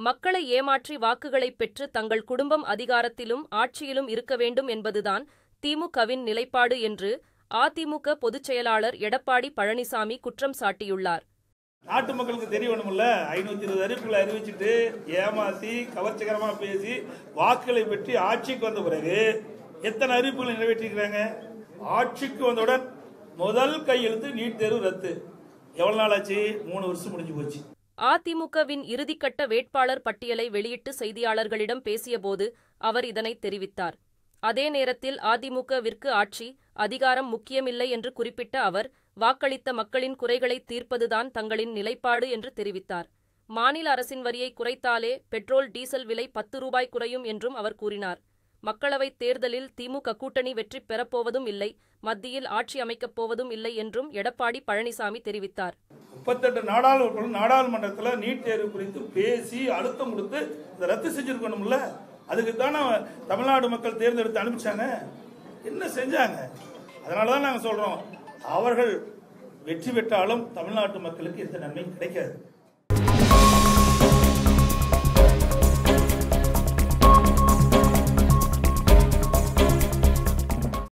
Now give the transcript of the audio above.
மக்களை ஏமாற்றி வாக்குகளை பெற்று தங்கள் குடும்பம் அதிகாரத்திலும் ஆட்சியிலும் இருக்க வேண்டும் என்பதுதான் திமுகவின் நிலைப்பாடு என்று அதிமுக பொதுச் செயலாளர் எடப்பாடி பழனிசாமி குற்றம் சாட்டியுள்ளார். நாட்டு மக்களுக்கு தெரியணும்ல, 520 அறிவிப்புகளை அறிவிச்சுட்டு ஏமாத்தி கவர்ச்சிகரமா பேசி வாக்குகளை பெற்று ஆட்சிக்கு வந்த பிறகு எத்தனை அறிவிப்புகளை நிறைவேற்றிருக்கிறாங்க? ஆட்சிக்கு வந்தவுடன் முதல் கையெழுத்து நீட் தேர்வு ரத்து. எவ்வளவு நாள் ஆச்சு? 3 வருஷம் முடிஞ்சு போச்சு. அதிமுகவின் இறுதிக்கட்ட வேட்பாளர் பட்டியலை வெளியிட்டு செய்தியாளர்களிடம் பேசியபோது அவர் இதனை தெரிவித்தார். அதே நேரத்தில் அதிமுகவிற்கு ஆட்சி அதிகாரம் முக்கியமில்லை என்று குறிப்பிட்ட அவர், வாக்களித்த மக்களின் குறைகளை தீர்ப்பதுதான் தங்களின் நிலைப்பாடு என்று தெரிவித்தார். மாநில அரசின் வரியை குறைத்தாலே பெட்ரோல் டீசல் விலை 10 ரூபாய் குறையும் என்றும் அவர் கூறினார். மக்களவைத் தேர்தலில் திமுக கூட்டணி வெற்றி பெறப்போவதும் இல்லை, மத்தியில் ஆட்சி அமைக்கப் போவதும் இல்லை என்றும் எடப்பாடி பழனிசாமி தெரிவித்தார். 38 நாடாளுமன்றத்தில் நீட் தேர்வு குறித்து பேசி அழுத்தம் கொடுத்து இதை ரத்து செஞ்சிருக்கணும்ல. அதுக்குத்தானே தமிழ்நாடு மக்கள் தேர்ந்தெடுத்து அனுப்பிச்சாங்க. என்ன செஞ்சாங்க? அதனாலதான் நாங்க சொல்றோம், அவர்கள் வெற்றி பெற்றாலும் தமிழ்நாட்டு மக்களுக்கு எந்த நன்மையும் கிடைக்காது.